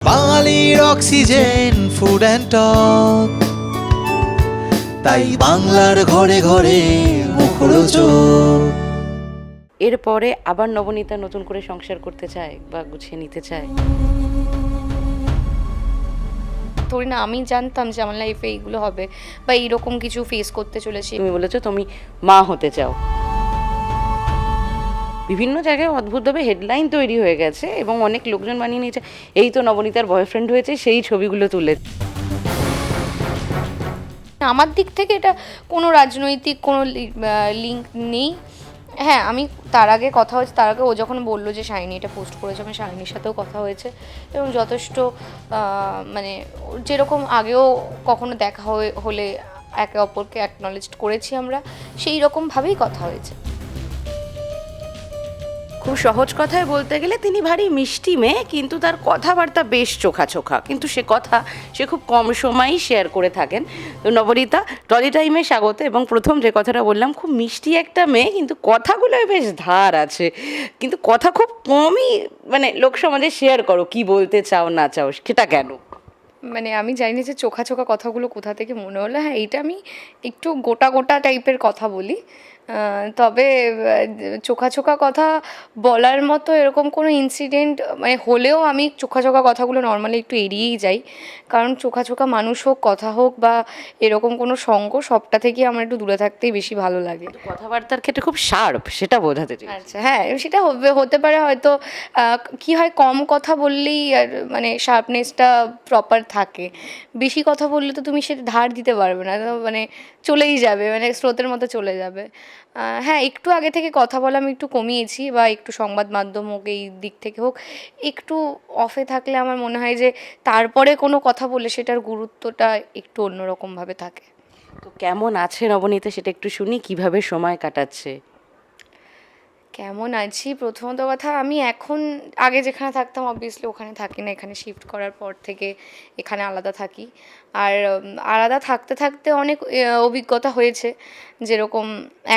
বাঙালির oxygen food and talk, তাই বাংলার ঘরে ঘরে মুখরোচক। এরপরে আবার নবনীতা নতুন করে সংসার করতে চায় বা গুছিয়ে নিতে চায়। ধরি না আমি জানতাম যে আমার লাইফে এইগুলো হবে বা এইরকম কিছু ফেস করতে চলেছি। তুমি বলেছো তুমি মা হতে চাও। বিভিন্ন জায়গায় অদ্ভুতভাবে হেডলাইন তৈরি হয়ে গেছে এবং অনেক লোকজন বানিয়ে নিয়েছে এই তো নবনীতার বয়ফ্রেন্ড হয়েছে, সেই ছবিগুলো তুলে। আমার দিক থেকে এটা কোনো রাজনৈতিক কোনো লিঙ্ক নেই। হ্যাঁ, আমি তার আগে কথা হয়েছে, তার আগে ও যখন বললো যে শাইনি এটা পোস্ট করেছে, আমার শাইনির সাথেও কথা হয়েছে এবং যথেষ্ট মানে যেরকম আগেও কখনো দেখা হলে একে অপরকে অ্যাকনলেজ করেছি আমরা, সেই রকমভাবেই কথা হয়েছে। খুব সহজ কথায় বলতে গেলে তিনি ভারী মিষ্টি মেয়ে, কিন্তু তার কথাবার্তা বেশ চোখা চোখা, কিন্তু সে কথা সে খুব কম সময়ই শেয়ার করে থাকেন। তো নবনীতা, টলি টাইমে স্বাগত। এবং প্রথম যে কথাটা বললাম, খুব মিষ্টি একটা মেয়ে, কিন্তু কথাগুলোয় বেশ ধার আছে, কিন্তু কথা খুব কমই মানে লোক সমাজে শেয়ার করো, কি বলতে চাও না চাও, সেটা কেন? মানে আমি জানি না যে চোখা চোখা কথাগুলো কোথা থেকে মনে হলো। হ্যাঁ, এইটা আমি একটু গোটা গোটা টাইপের কথা বলি, তবে চোখা চোখা কথা বলার মতো এরকম কোনো ইনসিডেন্ট মানে হলেও আমি চোখা চোখা কথাগুলো নর্মালি একটু এড়িয়েই যাই, কারণ চোখা চোখা মানুষ হোক, কথা হোক বা এরকম কোনো সঙ্গ, সবটা থেকে আমার একটু দূরে থাকতেই বেশি ভালো লাগে। কথাবার্তার ক্ষেত্রে খুব শার্প, সেটা বোঝাতে চাই। আচ্ছা, হ্যাঁ, সেটা হতে পারে হয়তো। কি হয়, কম কথা বললেই আর মানে শার্পনেসটা প্রপার থাকে। বেশি কথা বললে তো তুমি সেটা ধার দিতে পারবে না, তো মানে চলেই যাবে, মানে স্রোতের মতো চলে যাবে। হ্যাঁ, একটু আগে থেকে কথা বলা আমি একটু কমিয়েছি, বা একটু সংবাদ মাধ্যম হোক, এই দিক থেকে হোক, একটু অফে থাকলে আমার মনে হয় যে তারপরে কোনো কথা বলে সেটার গুরুত্বটা একটু অন্যরকমভাবে থাকে। তো কেমন আছে নবনীতা, সেটা একটু শুনি, কিভাবে সময় কাটাচ্ছে? কেমন আছি, প্রথমত কথা, আমি এখন আগে যেখানে থাকতাম অবভিয়াসলি ওখানে থাকি না, এখানে শিফট করার পর থেকে এখানে আলাদা থাকি। আর আলাদা থাকতে থাকতে অনেক অভিজ্ঞতা হয়েছে, যেরকম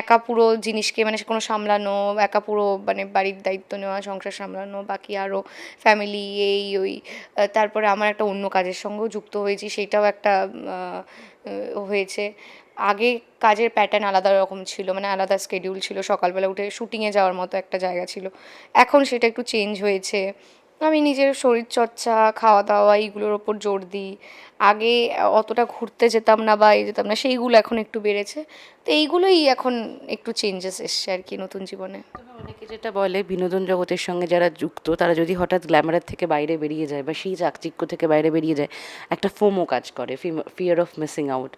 একা পুরো জিনিসকে মানে কোনো সামলানো, একা পুরো মানে বাড়ির দায়িত্ব নেওয়া, সংসার সামলানো, বাকি আরও ফ্যামিলি এই ওই। তারপরে আমার একটা অন্য কাজের সঙ্গেও যুক্ত হয়েছি, সেইটাও একটা হয়েছে। আগে কাজের প্যাটার্ন আলাদা রকম ছিল, মানে আলাদা স্কেডিউল ছিল, সকালবেলা উঠে শুটিংয়ে যাওয়ার মতো একটা জায়গা ছিল। এখন সেটা একটু চেঞ্জ হয়েছে। আমি নিজের শরীরচর্চা, খাওয়া দাওয়া এইগুলোর ওপর জোর দিই। আগে অতটা ঘুরতে যেতাম না বা যেতাম না, সেইগুলো এখন একটু বেড়েছে। তো এইগুলোই এখন একটু চেঞ্জেস এসছে আর কি নতুন জীবনে। তবে অনেকে যেটা বলে, বিনোদন জগতের সঙ্গে যারা যুক্ত তারা যদি হঠাৎ গ্ল্যামারের থেকে বাইরে বেরিয়ে যায় বা সেই চাকচিক্য থেকে বাইরে বেরিয়ে যায়, একটা ফোমো কাজ করে, ফিয়ার অফ মিসিং আউট।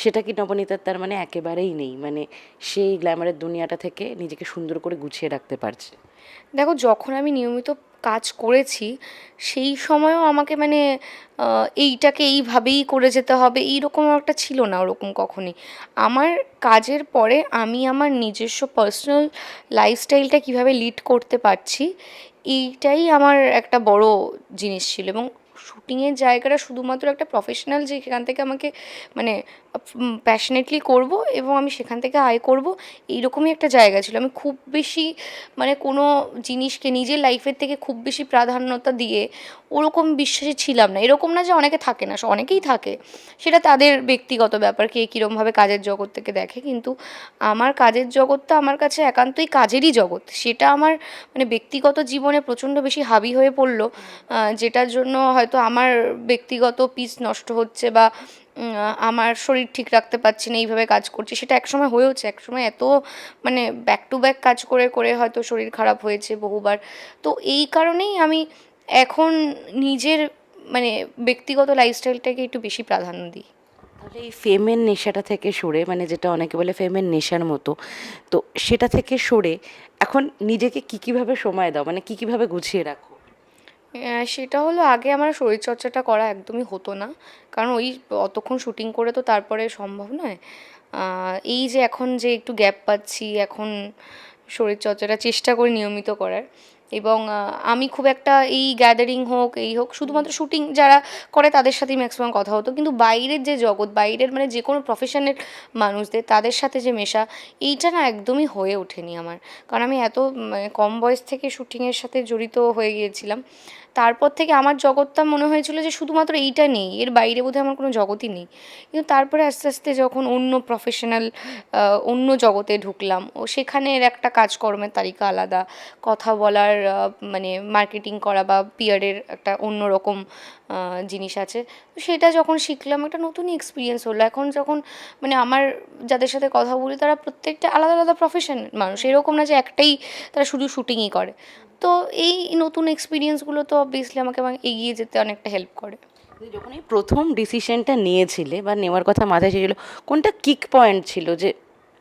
সেটা কি নবনীতার তার মানে একেবারেই নেই, মানে সেই গ্ল্যামারের দুনিয়াটা থেকে নিজেকে সুন্দর করে গুছিয়ে রাখতে পারছে? দেখো, যখন আমি নিয়মিত কাজ করেছি সেই সময়ও আমাকে মানে এইটাকে এইভাবেই করে যেতে হবে এইরকম একটা ছিল না ওরকম কখনই। আমার কাজের পরে আমি আমার নিজস্ব পার্সোনাল লাইফস্টাইলটা কীভাবে লিড করতে পারছি, এইটাই আমার একটা বড় জিনিস ছিল। এবং শুটিংয়ের জায়গাটা শুধুমাত্র একটা প্রফেশনাল, যে সেখান থেকে আমাকে মানে প্যাশনেটলি করব এবং আমি সেখান থেকে আয় করব, এইরকমই একটা জায়গা ছিল। আমি খুব বেশি মানে কোনো জিনিসকে নিজের লাইফের থেকে খুব বেশি প্রাধান্যতা দিয়ে ওরকম বিশ্বাসী ছিলাম না। এরকম না যে অনেকে থাকে না, অনেকেই থাকে, সেটা তাদের ব্যক্তিগত ব্যাপার, কে কীরমভাবে কাজের জগৎ থেকে দেখে। কিন্তু আমার কাজের জগৎটা আমার কাছে একান্তই কাজেরই জগৎ। সেটা আমার মানে ব্যক্তিগত জীবনে প্রচণ্ড বেশি হাবি হয়ে পড়লো, যেটার জন্য হয়তো আমার ব্যক্তিগত পিস নষ্ট হচ্ছে বা আমার শরীর ঠিক রাখতে পারছি না, এইভাবে কাজ করছি। সেটা একসময় হয়েওছে, একসময় এত মানে ব্যাক টু ব্যাক কাজ করে করে হয়তো শরীর খারাপ হয়েছে বহুবার। তো এই কারণেই আমি এখন নিজের মানে ব্যক্তিগত লাইফস্টাইলটাকে একটু বেশি প্রাধান্য দিই। তাহলে এই ফেমের নেশাটা থেকে সরে, মানে যেটা অনেকে বলে ফেমের নেশার মতো, তো সেটা থেকে সরে এখন নিজেকে কীভাবে সময় দাও, মানে কীভাবে গুছিয়ে রাখো? সেটা হলো, আগে আমার শরীরচর্চাটা করা একদমই হতো না, কারণ ওই অতক্ষণ শুটিং করে তো তারপরে সম্ভব নয়। এই যে এখন যে একটু গ্যাপ পাচ্ছি, এখন শরীরচর্চাটা চেষ্টা করি নিয়মিত করার। এবং আমি খুব একটা এই গ্যাদারিং হোক এই হোক, শুধুমাত্র শুটিং যারা করে তাদের সাথেই ম্যাক্সিমাম কথা হতো, কিন্তু বাইরের যে জগৎ, বাইরের মানে যে কোনো প্রফেশনের মানুষদের, তাদের সাথে যে মেশা, এইটা না একদমই হয়ে ওঠেনি আমার। কারণ আমি এত মানে কম বয়স থেকে শুটিংয়ের সাথে জড়িত হয়ে গিয়েছিলাম, তারপর থেকে আমার জগৎটা মনে হয়েছিল যে শুধুমাত্র এইটা নেই, এর বাইরে বোধহয় আমার কোনো জগতই নেই। কিন্তু তারপরে আস্তে আস্তে যখন অন্য প্রফেশনাল অন্য জগতে ঢুকলাম, ও সেখানের একটা কাজকর্মের তালিকা আলাদা, কথা বলার মানে মার্কেটিং করা বা পিয়ারের একটা অন্যরকম জিনিস আছে। তো সেটা যখন শিখলাম একটা নতুনই এক্সপিরিয়েন্স হলো। এখন যখন মানে আমার যাদের সাথে কথা বলি তারা প্রত্যেকটা আলাদা আলাদা প্রফেশন মানুষ, এরকম না যে একটাই তারা শুধু শুটিংই করে। তো এই নতুন এক্সপিরিয়েন্সগুলো তো অবভিয়াসলি আমাকে এগিয়ে যেতে অনেকটা হেল্প করে। যখন এই প্রথম ডিসিশনটা নিয়েছিলে বা নেওয়ার কথা মাথায় এসেছিল, কোনটা কিক পয়েন্ট ছিল যে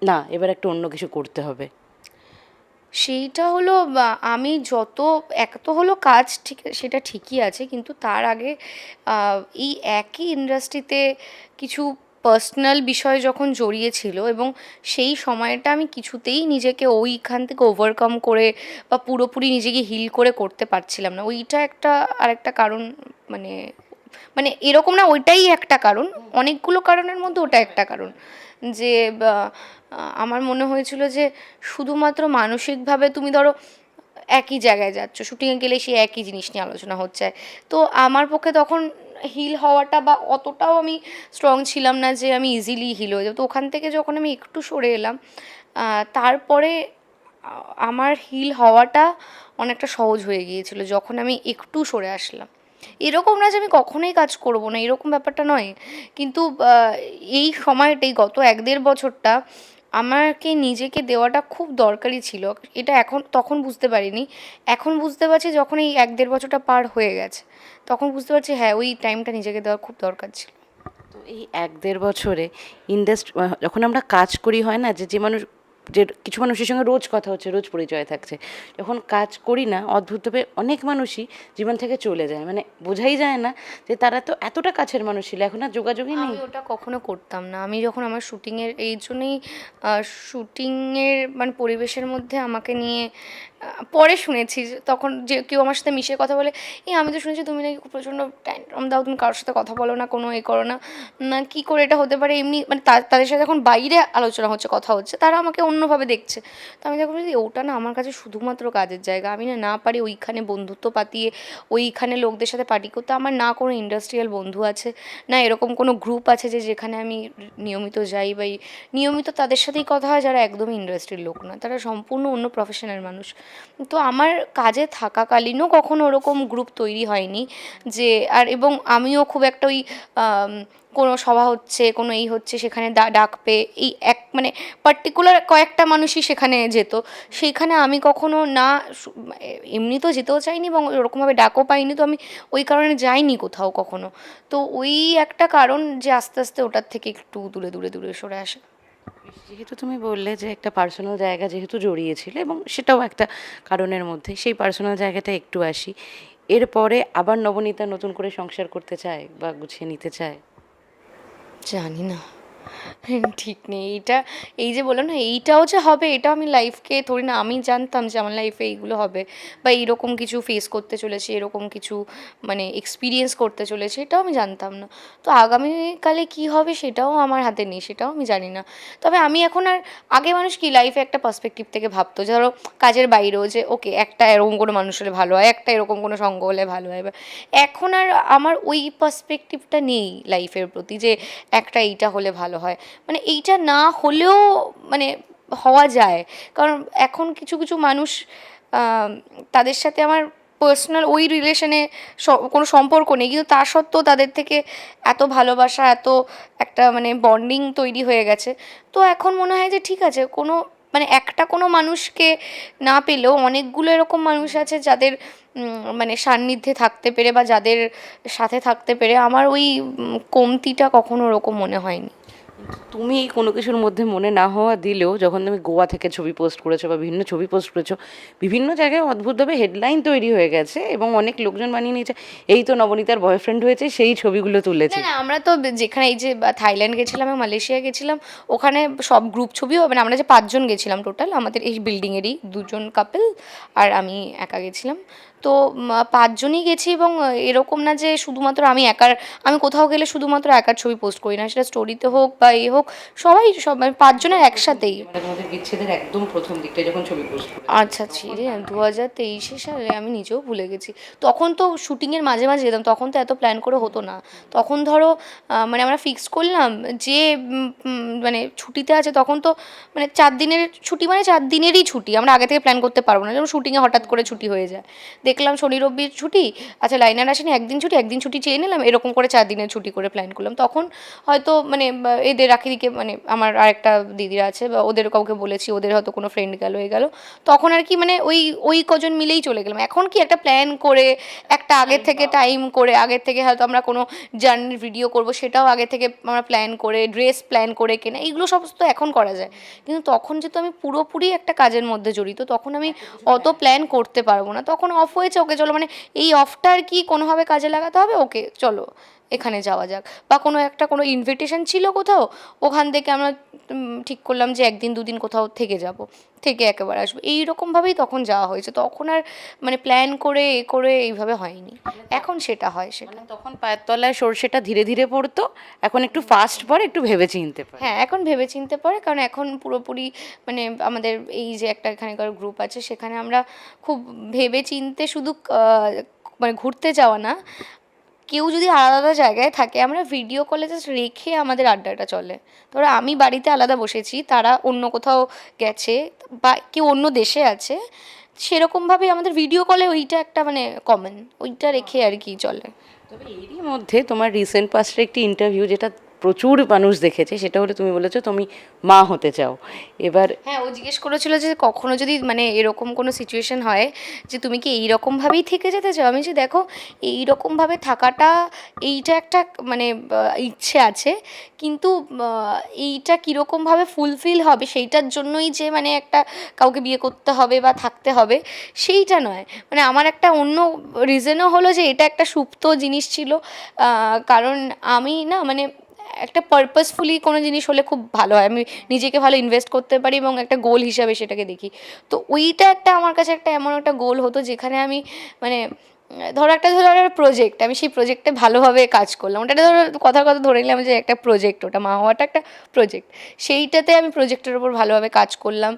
না এবার একটা অন্য কিছু করতে হবে? সেইটা হলো আমি যত এক তো হলো কাজ ঠিক সেটা ঠিকই আছে, কিন্তু তার আগে এই একই ইন্ডাস্ট্রিতে কিছু পার্সোনাল বিষয় যখন জড়িয়ে ছিল এবং সেই সময়টা আমি কিছুতেই নিজেকে ওইখান থেকে ওভারকাম করে বা পুরোপুরি নিজেকে হিল করে করতে পারছিলাম না। ওইটা একটা আরেকটা কারণ, মানে মানে এরকম না ওইটাই একটা কারণ, অনেকগুলো কারণের মধ্যে ওটা একটা কারণ যে আমার মনে হয়েছিল যে শুধুমাত্র মানসিকভাবে তুমি ধরো একই জায়গায় যাচ্ছ, শুটিংয়ে গেলে সেই একই জিনিস নিয়ে আলোচনা হচ্ছে, তো আমার পক্ষে তখন হিল হওয়াটা বা অতটাও আমি স্ট্রং ছিলাম না যে আমি ইজিলি হিল হয়ে যাবো। তো ওখান থেকে যখন আমি একটু সরে এলাম তারপরে আমার হিল হওয়াটা অনেকটা সহজ হয়ে গিয়েছিল যখন আমি একটু সরে আসলাম। এরকম না যে আমি কখনোই কাজ করব না, এরকম ব্যাপারটা নয়, কিন্তু এই সময়টাই গত 1-1.5 বছরটা আমাকে নিজেকে দেওয়াটা খুব দরকারি ছিল। এটা এখন তখন বুঝতে পারিনি, এখন বুঝতে পারছি যখন এই 1-1.5 বছরটা পার হয়ে গেছে তখন বুঝতে পারছি হ্যাঁ ওই টাইমটা নিজেকে দেওয়া খুব দরকার ছিল। তো এই 1-1.5 বছরে ইন্ডাস্ট্রি যখন আমরা কাজ করি হয় না যে যে মানুষ যে কিছু মানুষের সঙ্গে রোজ কথা হচ্ছে, রোজ পরিচয় থাকছে, যখন কাজ করি না অদ্ভুতভাবে অনেক মানুষই জীবন থেকে চলে যায়, মানে বোঝাই যায় না যে তারা তো এতটা কাছের মানুষ ছিল, এখন আর যোগাযোগই নেই। আমি ওটা কখনো করতাম না। আমি যখন আমার শুটিংয়ের এই জন্যই শুটিংয়ের মানে পরিবেশের মধ্যে আমাকে নিয়ে পরে শুনেছি যে তখন যে কেউ আমার সাথে মিশে কথা বলে, এই আমি তো শুনেছি তুমি নাকি খুব প্রচণ্ড ট্যান্ট্রাম দাও, তুমি কারোর সাথে কথা বলো না, কোনো এ করো না, না কী করে এটা হতে পারে, এমনি মানে তাদের সাথে যখন বাইরে আলোচনা হচ্ছে কথা হচ্ছে তারা আমাকে অন্যভাবে দেখছে। তো আমি তখন বলি ওটা না আমার কাছে শুধুমাত্র কাজের জায়গা, আমি না পারি ওইখানে বন্ধুত্ব পাতিয়ে ওইখানে লোকদের সাথে পার্টি করতে। আমার না কোনো ইন্ডাস্ট্রিয়াল বন্ধু আছে, না এরকম কোনো গ্রুপ আছে যে যেখানে আমি নিয়মিত যাই বা নিয়মিত তাদের সাথেই কথা হয় যারা একদমই ইন্ডাস্ট্রির লোক না, তারা সম্পূর্ণ অন্য প্রফেশনাল মানুষ। তো আমার কাজে থাকাকালীনও কখনো ওরকম গ্রুপ তৈরি হয়নি যে আর এবং আমিও খুব একটা ওই কোনো সভা হচ্ছে কোনো এই হচ্ছে সেখানে ডাকবে এই এক মানে পার্টিকুলার কয়েকটা মানুষই সেখানে যেত, সেইখানে আমি কখনো না এমনি তো যেতেও চাইনি এবং ওরকমভাবে ডাকও পাইনি, তো আমি ওই কারণে যাইনি কোথাও কখনো। তো ওই একটা কারণ যে আস্তে আস্তে ওটার থেকে একটু দূরে দূরে দূরে সরে আসে। যেহেতু তুমি বললে যে একটা পার্সোনাল জায়গা যেহেতু জড়িয়েছিল এবং সেটাও একটা কারণের মধ্যে, সেই পার্সোনাল জায়গাটা একটু আসি। এরপরে আবার নবনীতা নতুন করে সংসার করতে চায় বা গুছিয়ে নিতে চায়? জানি না, ঠিক নেই এইটা। এই যে বললাম না এইটাও যে হবে এটা আমি লাইফকে থোড়ি না আমি জানতাম যে আমার লাইফে এইগুলো হবে বা এইরকম কিছু ফেস করতে চলেছে, এরকম কিছু মানে এক্সপিরিয়েন্স করতে চলেছে, এটাও আমি জানতাম না। তো আগামীকালে কি হবে সেটাও আমার হাতে নেই, সেটাও আমি জানি না। তবে আমি এখন আর আগে মানুষ কি লাইফে একটা পার্সপেক্টিভ থেকে ভাবতো, ধরো কাজের বাইরেও যে ওকে একটা এরকম কোনো মানুষ হলে ভালো হয়, একটা এরকম কোনো সঙ্গ হলে ভালো হয়, বা এখন আর আমার ওই পার্সপেক্টিভটা নেই লাইফের প্রতি যে একটা এইটা হলে ভালো হয়, মানে এইটা না হলেও মানে হওয়া যায়। কারণ এখন কিছু কিছু মানুষ তাদের সাথে আমার পার্সোনাল ওই রিলেশনে কোনো সম্পর্ক নেই, কিন্তু তা সত্ত্বেও তাদের থেকে এত ভালোবাসা এত একটা মানে বন্ডিং তৈরি হয়ে গেছে। তো এখন মনে হয় যে ঠিক আছে, কোনো মানে একটা কোনো মানুষকে না পেলেও অনেকগুলো এরকম মানুষ আছে যাদের মানে সান্নিধ্যে থাকতে পেরে বা যাদের সাথে থাকতে পেরে আমার ওই কমতিটা কখনো ওরকম মনে হয়নি। তুমি এই কোনো কিছুর মধ্যে মনে না হওয়া দিলেও যখন তুমি গোয়া থেকে ছবি পোস্ট করেছো বা বিভিন্ন ছবি পোস্ট করেছো, বিভিন্ন জায়গায় অদ্ভুতভাবে হেডলাইন তৈরি হয়ে গেছে এবং অনেক লোকজন বানিয়ে নিয়েছে এই তো নবনীতার বয়ফ্রেন্ড হয়েছে, সেই ছবিগুলো তুলেছে। না আমরা তো যেখানে এই যে থাইল্যান্ড গেছিলাম এবং মালয়েশিয়া গেছিলাম, ওখানে সব গ্রুপ ছবিও মানে আমরা যে 5 জন গেছিলাম টোটাল আমাদের এই বিল্ডিংয়েরই 2 জন কাপল আর আমি একা গেছিলাম। তো 5 জনই গেছি, এবং এরকম না যে শুধুমাত্র আমি কোথাও গেলে শুধুমাত্র একার ছবি পোস্ট করি না, সেটা স্টোরিতে হোক বা হোক, সব 5 জনের একসাথেই। মানে তোমাদের বিচ্ছেদের একদম প্রথম দিকটা যখন ছবি পোস্ট করে? আচ্ছা, রে 2023 সালে আমি নিজেও ভুলে গেছি। তখন তো শুটিংয়ের মাঝে মাঝে যেতাম, তখন তো এত প্ল্যান করে হতো না। তখন ধরো মানে আমরা ফিক্স করলাম যে মানে ছুটিতে আছে, তখন তো মানে 4 দিনের ছুটি, মানে 4 দিনেরই ছুটি, আমরা আগে থেকে প্ল্যান করতে পারবো না, যেমন শুটিংয়ে হঠাৎ করে ছুটি হয়ে যায়। দেখলাম শনি রবি ছুটি, আচ্ছা লাইনার আসেনি, একদিন ছুটি চেয়ে নিলাম, এরকম করে 4 দিনের ছুটি করে প্ল্যান করলাম। তখন হয়তো মানে এদের রাখিদিকে, মানে আমার আরেকটা দিদিরা আছে, বা ওদের কাউকে বলেছি, ওদের হয়তো কোনো ফ্রেন্ড গেল গেল, তখন আর কি মানে ওই কজন মিলেই চলে গেলাম। এখন কি একটা প্ল্যান করে, একটা আগের থেকে টাইম করে, আগের থেকে হয়তো আমরা কোনো জার্নির ভিডিও করব, সেটাও আগে থেকে আমরা প্ল্যান করে, ড্রেস প্ল্যান করে কেনা, এইগুলো সমস্ত এখন করা যায়। কিন্তু তখন যেহেতু আমি পুরোপুরি একটা কাজের মধ্যে জড়িত, তখন আমি অত প্ল্যান করতে পারবো না। তখন অফ হয়েছে, ওকে চলো, মানে এই অফটা আর কি কোনোভাবে কাজে লাগাতে হবে, ওকে চলো এখানে যাওয়া যাক, বা কোনো ইনভিটেশন ছিল কোথাও, ওখান থেকে আমরা ঠিক করলাম যে 1 দিন 2 দিন কোথাও থেকে যাব, থেকে একেবারে আসবো, এইরকমভাবেই তখন যাওয়া হয়েছে। তখন আর মানে প্ল্যান করে করে এইভাবে হয়নি, এখন সেটা হয়। সেটা মানে তখন পায়ের তলায় সর্ষেটা ধীরে ধীরে পড়তো, এখন একটু ফাস্ট পড়ে, একটু ভেবে চিনতে পারে। হ্যাঁ, এখন ভেবে চিনতে পারে, কারণ এখন পুরোপুরি মানে আমাদের এই যে একটা এখানকার গ্রুপ আছে, সেখানে আমরা খুব ভেবে চিনতে, শুধু মানে ঘুরতে যাওয়া না, কেউ যদি আলাদা আলাদা জায়গায় থাকে, আমরা ভিডিও কলে জাস্ট রেখে আমাদের আড্ডাটা চলে। ধরো আমি বাড়িতে আলাদা বসেছি, তারা অন্য কোথাও গেছে, বা কেউ অন্য দেশে আছে, সেরকমভাবেই আমাদের ভিডিও কলে ওইটা একটা মানে কমন, ওইটা রেখে আর কি চলে। তবে এরই মধ্যে তোমার রিসেন্ট পাস্টের একটি ইন্টারভিউ, যেটা প্রচুর মানুষ দেখেছে, সেটা হলো তুমি বলেছো তুমি মা হতে চাও এবার। হ্যাঁ, ও জিজ্ঞেস করেছিল যে কখনো যদি মানে এরকম কোনো সিচুয়েশন হয় যে তুমি কি এইরকমভাবেই থেকে যেতে চাও, আমি যে দেখো এইরকমভাবে থাকাটা, এইটা একটা মানে ইচ্ছে আছে, কিন্তু এইটা কীরকমভাবে ফুলফিল হবে সেইটার জন্যই যে মানে একটা কাউকে বিয়ে করতে হবে বা থাকতে হবে, সেইটা নয়। মানে আমার একটা অন্য রিজনও হলো যে এটা একটা সুপ্ত জিনিস ছিল, কারণ আমি না মানে একটা পারপাসফুলি কোনো জিনিস হলে খুব ভালো হয়, আমি নিজেকে ভালো ইনভেস্ট করতে পারি, এবং একটা গোল হিসাবে সেটাকে দেখি। তো ওইটা একটা আমার কাছে একটা এমন একটা গোল হতো, যেখানে আমি মানে ধরো একটা প্রজেক্ট, আমি সেই প্রজেক্টে ভালোভাবে কাজ করলাম, ওটাতে ধরো কথার কথা ধরে নিলাম যে একটা প্রজেক্ট, ওটা মা হওয়াটা একটা প্রজেক্ট, সেইটাতে আমি প্রজেক্টের ওপর ভালোভাবে কাজ করলাম,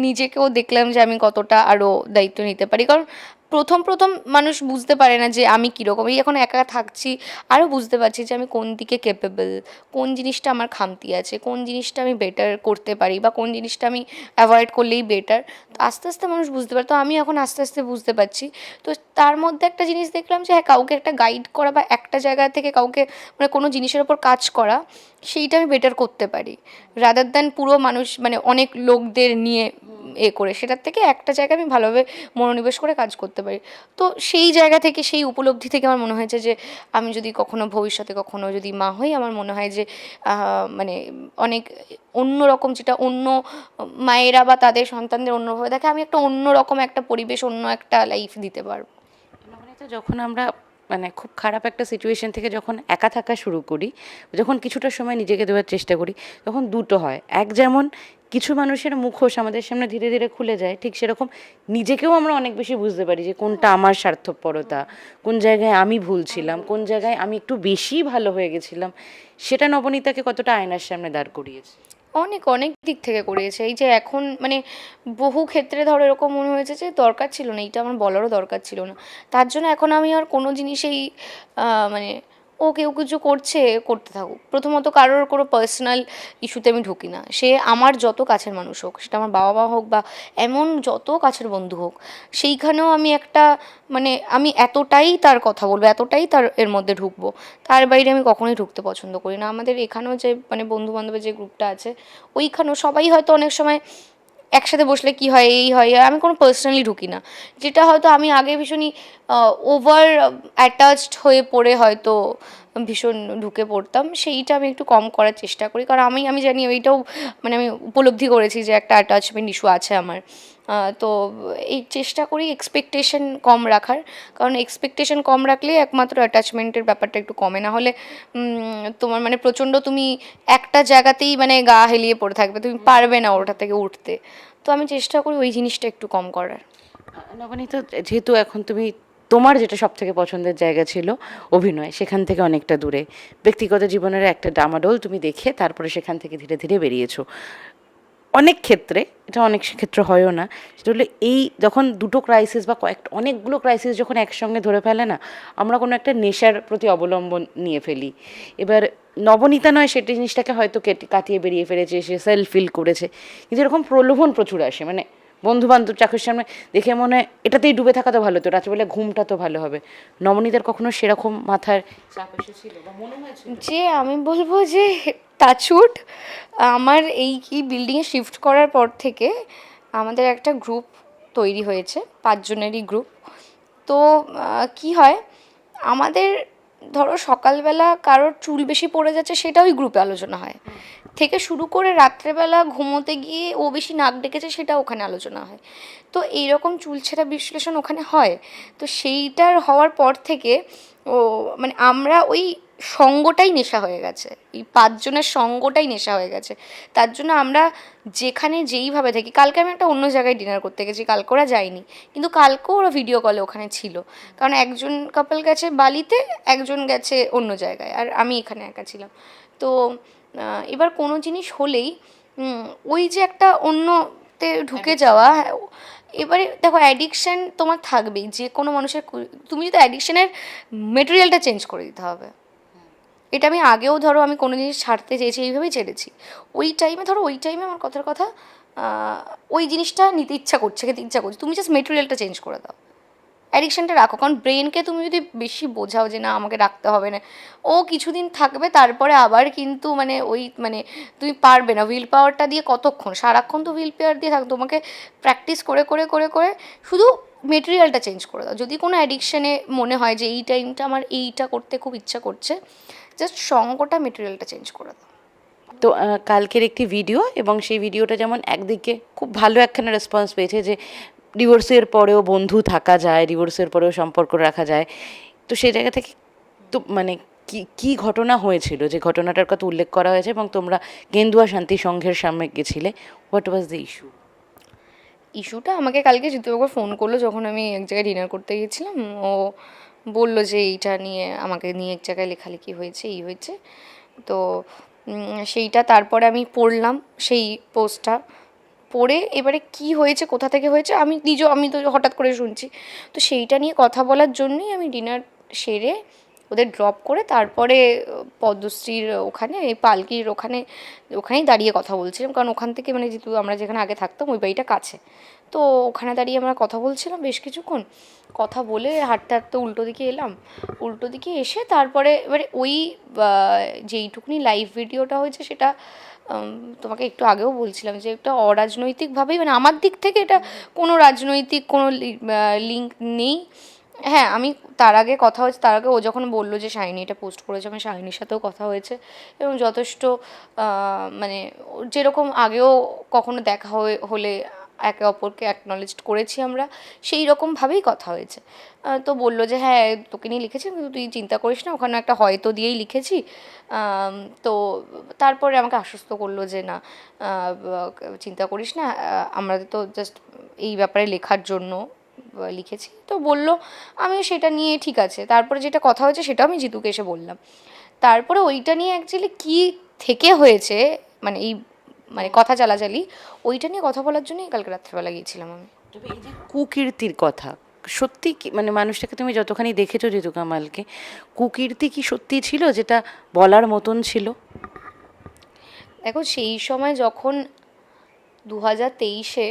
নিজেকেও দেখলাম যে আমি কতটা আরও দায়িত্ব নিতে পারি। কারণ প্রথম মানুষ বুঝতে পারে না যে আমি কীরকম, এই এখন একা থাকছি, আরও বুঝতে পারছি যে আমি কোন দিকে ক্যাপেবল, কোন জিনিসটা আমার খামতি আছে, কোন জিনিসটা আমি বেটার করতে পারি, বা কোন জিনিসটা আমি অ্যাভয়েড করলেই বেটার। তো আস্তে আস্তে মানুষ বুঝতে পারে, তো আমি এখন আস্তে আস্তে বুঝতে পারছি। তো তার মধ্যে একটা জিনিস দেখলাম যে হ্যাঁ, কাউকে একটা গাইড করা, বা একটা জায়গা থেকে কাউকে মানে কোনো জিনিসের ওপর কাজ করা, সেইটা আমি বেটার করতে পারি, রাদার দ্যান পুরো মানুষ মানে অনেক লোকদের নিয়ে করে, সেটার থেকে একটা জায়গায় আমি ভালোভাবে মনোনিবেশ করে কাজ করতে পারি। তো সেই জায়গা থেকে, সেই উপলব্ধি থেকে আমার মনে হয়েছে যে আমি যদি ভবিষ্যতে কখনো যদি মা হই, আমার মনে হয় যে মানে অনেক অন্য রকম, যেটা অন্য মায়েরা বা তাদের সন্তানদের অন্যভাবে দেখে, আমি একটা অন্য রকম একটা পরিবেশ, অন্য একটা লাইফ দিতে পারবো। তো যখন আমরা মানে খুব খারাপ একটা সিচুয়েশন থেকে যখন একা থাকা শুরু করি, যখন কিছুটা সময় নিজেকে দেওয়ার চেষ্টা করি, তখন দুটো হয়। এক, যেমন কিছু মানুষের মুখোশ আমাদের সামনে ধীরে ধীরে খুলে যায়, ঠিক সেরকম নিজেকেও আমরা অনেক বেশি বুঝতে পারি যে কোনটা আমার স্বার্থপরতা, কোন জায়গায় আমি ভুল ছিলাম, কোন জায়গায় আমি একটু বেশি ভালো হয়ে গেছিলাম। সেটা নবনীতাকে কতটা আয়নার সামনে দাঁড় করিয়েছে? অনেক অনেক দিক থেকে করিয়েছে। এই যে এখন মানে বহু ক্ষেত্রে ধরো এরকম মনে হয়েছে যে দরকার ছিল না, এইটা আমার বলারও দরকার ছিল না, তার জন্য এখন আমি আর কোনো জিনিসেই মানে ও কেউ কিছু করছে, করতে থাকুক। প্রথমত কারোর কোনো পার্সোনাল ইস্যুতে আমি ঢুকি না, সে আমার যত কাছের মানুষ হোক, সেটা আমার বাবা মা হোক বা এমন যত কাছের বন্ধু হোক, সেইখানেও আমি একটা মানে আমি এতটাই তার কথা বলবো, এতটাই তার এর মধ্যে ঢুকবো, তার বাইরে আমি কখনোই ঢুকতে পছন্দ করি না। আমাদের এখানেও যে মানে বন্ধু বান্ধবের যে গ্রুপটা আছে, ওইখানেও সবাই হয়তো অনেক সময় একসাথে বসলে কি হয়, এই হয়, আমি কোনো পার্সোনালি ঢুকি না, যেটা হয়তো আমি আগে ভীষণই ওভার অ্যাটাচড হয়ে পড়ে হয়তো ভীষণ ঢুকে পড়তাম, সেইটা আমি একটু কম করার চেষ্টা করি। কারণ আমি জানি ওইটাও মানে আমি উপলব্ধি করেছি যে একটা অ্যাটাচমেন্ট ইস্যু আছে আমার। তো এই চেষ্টা করি এক্সপেকটেশন কম রাখার, কারণ এক্সপেকটেশন কম রাখলে একমাত্র অ্যাটাচমেন্টের ব্যাপারটা একটু কমে, না হলে তোমার মানে প্রচণ্ড তুমি একটা জায়গাতেই মানে গা হেলিয়ে পড়ে থাকবে, তুমি পারবে না ওটা থেকে উঠতে। তো আমি চেষ্টা করি ওই জিনিসটা একটু কম করার। নবনীতা, যেহেতু এখন তুমি তোমার যেটা সব থেকে পছন্দের জায়গা ছিল অভিনয়, সেখান থেকে অনেকটা দূরে ব্যক্তিগত জীবনের একটা ডামাডোল তুমি দেখে তারপরে সেখান থেকে ধীরে ধীরে বেরিয়েছো। অনেক ক্ষেত্রে, এটা অনেক ক্ষেত্রে হয়ও না, সেটা হলো এই যখন দুটো ক্রাইসিস বা অনেকগুলো ক্রাইসিস যখন একসঙ্গে ধরে ফেলে না, আমরা কোনো একটা নেশার প্রতি অবলম্বন নিয়ে ফেলি। এবার নবনীতা নয় সেটি জিনিসটাকে হয়তো কাটিয়ে বেরিয়ে ফেলেছে, সে সেলফ ফিল করেছে, কিন্তু এরকম প্রলোভন প্রচুর আসে, মানে বন্ধু বান্ধব চাকরির সামনে দেখে মনে হয় এটাতেই ডুবে থাকা তো ভালো, তো রাত্রিবেলা ঘুমটা তো ভালো হবে। নবনীতার কখনো সেরকম মাথার চাপ এসেছিল বা মনে হয়েছিল? যে আমি বলবো যে টাচউড, আমার এই কি বিল্ডিংয়ে শিফট করার পর থেকে আমাদের একটা গ্রুপ তৈরি হয়েছে, 5 জনেরই গ্রুপ। তো কি হয়, আমাদের ধরো সকালবেলা কারোর চুল বেশি পড়ে যাচ্ছে সেটা ওই গ্রুপে আলোচনা হয়, থেকে শুরু করে রাত্রেবেলা ঘুমোতে গিয়ে ও বেশি নাক ডেকেছে সেটা ওখানে আলোচনা হয়। তো এইরকম চুলছেঁড়া বিশ্লেষণ ওখানে হয়। তো সেইটার হওয়ার পর থেকে ও মানে আমরা ওই সঙ্গটাই নেশা হয়ে গেছে, এই 5 জনের সঙ্গটাই নেশা হয়ে গেছে। তার জন্য আমরা যেখানে যেইভাবে থাকি, কালকে আমি একটা অন্য জায়গায় ডিনার করতে গেছি, কালকে ওরা যায়নি, কিন্তু কালকেও ওরা ভিডিও কলে ওখানে ছিল। কারণ একজন কাপল গেছে বালিতে, একজন গেছে অন্য জায়গায়, আর আমি এখানে একা ছিলাম। তো এবার কোনো জিনিস হলেই ওই যে একটা অন্যতে ঢুকে যাওয়া, হ্যাঁ, এবারে দেখো অ্যাডিকশান তোমার থাকবেই যে কোনো মানুষের। তুমি যদি অ্যাডিকশানের মেটেরিয়ালটা চেঞ্জ করে দিতে হবে। এটা আমি আগেও ধরো আমি কোনো জিনিস ছাড়তে চেয়েছি, এইভাবেই ছেড়েছি। ওই টাইমে আমার কথার কথা ওই জিনিসটা নিতে ইচ্ছা করছে, খেতে ইচ্ছা করছে, তুমি জাস্ট মেটেরিয়ালটা চেঞ্জ করে দাও, অ্যাডিকশানটা রাখো। কারণ ব্রেনকে তুমি যদি বেশি বোঝাও যে না আমাকে রাখতে হবে না, ও কিছুদিন থাকবে, তারপরে আবার কিন্তু মানে ওই মানে তুমি পারবে না। উইল পাওয়ারটা দিয়ে কতক্ষণ, সারাক্ষণ তো উইল পাওয়ার দিয়ে থাকো, তোমাকে প্র্যাকটিস করে করে করে করে শুধু মেটেরিয়ালটা চেঞ্জ করে দাও। যদি কোনো অ্যাডিকশানে মনে হয় যে এই টাইমটা আমার এইটা করতে খুব ইচ্ছা করছে, জাস্ট সঙ্গটা মেটেরিয়ালটা চেঞ্জ করে দাও। তো কালকের একটি ভিডিও, এবং সেই ভিডিওটা যেমন একদিকে খুব ভালো একখানা রেসপন্স পেয়েছে যে ডিভোর্সের পরেও বন্ধু থাকা যায়, ডিভোর্সের পরেও সম্পর্ক রাখা যায়, তো সেই জায়গা থেকে তো মানে কি কি ঘটনা হয়েছিল যে ঘটনাটার কথা উল্লেখ করা হয়েছে, এবং তোমরা কেন্দুয়া শান্তি সংঘের সামনে গেছিলে, হোয়াট ওয়াজ দ্য ইস্যু? ইস্যুটা আমাকে কালকে জিতুবাবু ফোন করলো যখন আমি এক জায়গায় ডিনার করতে গিয়েছিলাম। ও বললো যে এইটা নিয়ে আমাকে নিয়ে এক জায়গায় লেখালেখি হয়েছে, এই হয়েছে। তো সেইটা তারপরে আমি পড়লাম সেই পোস্টটা, পড়ে এবারে কি হয়েছে কোথা থেকে হয়েছে আমি তো হঠাৎ করে শুনছি। তো সেইটা নিয়ে কথা বলার জন্যই আমি ডিনার সেরে ওদের ড্রপ করে তারপরে পদ্মশ্রীর ওখানে পালকির ওখানেই দাঁড়িয়ে কথা বলছিলাম। কারণ ওখান থেকে মানে যেহেতু আমরা যেখানে আগে থাকতাম ওই বাড়িটা কাছে, তো ওখানে দাঁড়িয়ে আমরা কথা বলছিলাম বেশ কিছুক্ষণ। কথা বলে হাঁটতে হাঁটতে উল্টো দিকে এলাম, উল্টো দিকে এসে তারপরে এবারে ওই যেইটুকুনি লাইভ ভিডিওটা হয়েছে সেটা তোমাকে একটু আগেও বলছিলাম যে একটা অরাজনৈতিকভাবেই, মানে আমার দিক থেকে এটা কোনো রাজনৈতিক কোনো লিঙ্ক নেই। হ্যাঁ, আমি তার আগে কথা হয়েছে, তার আগে ও যখন বললো যে শাইনি এটা পোস্ট করেছে, আমার শাইনির সাথেও কথা হয়েছে, এবং যথেষ্ট মানে যেরকম আগেও কখনো দেখা হলে একে অপরকে অ্যাকনলেজড করেছি আমরা, সেই রকমভাবেই কথা হয়েছে। তো বললো যে হ্যাঁ তোকে নিয়ে লিখেছি, কিন্তু তুই চিন্তা করিস না, ওখানে একটা হয়তো দিয়েই লিখেছি। তো তারপরে আমাকে আশ্বস্ত করলো যে না চিন্তা করিস না, আমরা তো জাস্ট এই ব্যাপারে লেখার জন্য লিখেছি। তো বললো, আমিও সেটা নিয়ে ঠিক আছে। তারপরে যেটা কথা হয়েছে সেটাও আমি জিতুকে এসে বললাম। তারপরে ওইটা নিয়ে অ্যাকচুয়ালি কী থেকে হয়েছে মানে এই মানে কথা চালাচালি, ওইটা নিয়ে কথা বলার জন্যই কালকে রাত্রেবেলা গিয়েছিলাম আমি। তবে এই যে কুকীর্তির কথা, সত্যি কি মানে মানুষটাকে তুমি যতখানি দেখেছো জিতু কামালকে, কুকীর্তি কি সত্যি ছিল যেটা বলার মতন ছিল? দেখো সেই সময় যখন 2023-এ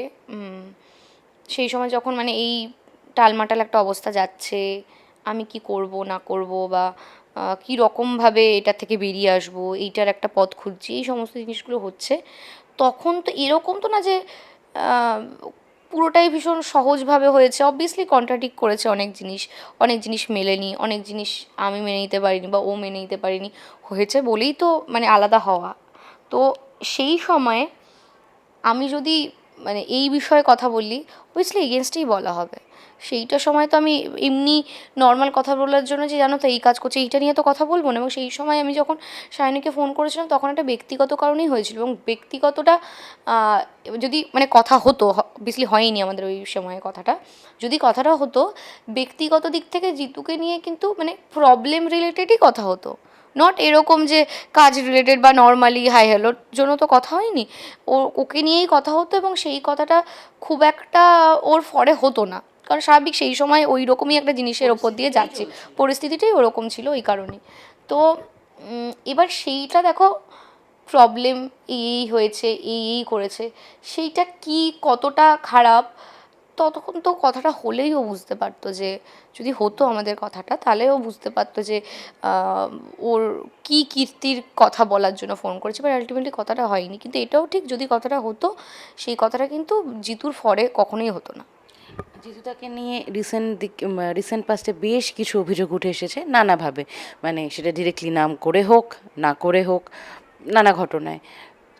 সেই সময় যখন মানে এই টালমাটাল একটা অবস্থা যাচ্ছে, আমি কি করব না করব বা কী রকমভাবে এটা থেকে বেরিয়ে আসবো, এইটার একটা পথ খুঁজছি, এই সমস্ত জিনিসগুলো হচ্ছে, তখন তো এরকম তো না যে পুরোটাই ভীষণ সহজভাবে হয়েছে। অবভিয়াসলি কন্ট্রাডিক্ট করেছে অনেক জিনিস মেলেনি, অনেক জিনিস আমি মেনে নিতে পারিনি বা ও মেনে নিতে পারিনি, হয়েছে বলেই তো মানে আলাদা হওয়া। তো সেই সময়ে আমি যদি মানে এই বিষয়ে কথা বললি অবভিয়াসলি এগেনস্টেই বলা হবে। সেইটা সময় তো আমি এমনি নর্মাল কথা বলার জন্য যে জানো তো এই কাজ করছি এইটা নিয়ে তো কথা বলবো না, এবং সেই সময় আমি যখন সায়নীকে ফোন করেছিলাম তখন একটা ব্যক্তিগত কারণেই হয়েছিল, এবং ব্যক্তিগতটা যদি মানে কথা হতো, অবভিয়াসলি হয়নি আমাদের ওই সময়ে কথাটা, যদি কথাটা হতো ব্যক্তিগত দিক থেকে জিতুকে নিয়ে কিন্তু মানে প্রবলেম রিলেটেডই কথা হতো, নট এরকম যে কাজ রিলেটেড বা নর্মালি হাই হ্যালোর জন্য তো কথা হয়নি, ওকে নিয়েই কথা হতো, এবং সেই কথাটা খুব একটা ওর ফরে হতো না, কারণ স্বাভাবিক সেই সময় ওই রকমই একটা জিনিসের ওপর দিয়ে যাচ্ছে, পরিস্থিতিটাই ওরকম ছিল ওই কারণেই। তো এবার সেইটা দেখো প্রবলেম এই হয়েছে, এই করেছে, সেইটা কি কতটা খারাপ ততক্ষণ তো কথাটা হলেই ও বুঝতে পারতো, যে যদি হতো আমাদের কথাটা তাহলে ও বুঝতে পারতো যে ওর কি কীর্তির কথা বলার জন্য ফোন করেছে, বাট আলটিমেটলি কথাটা হয়নি। কিন্তু এটাও ঠিক, যদি কথাটা হতো সেই কথাটা কিন্তু জিতুর ফরে কখনোই হতো না। জিতুদাকে নিয়ে রিসেন্ট পাস্টে বেশ কিছু অভিযোগ উঠে এসেছে নানাভাবে, মানে সেটা ডিরেক্টলি নাম করে হোক না করে হোক, নানা ঘটনায়।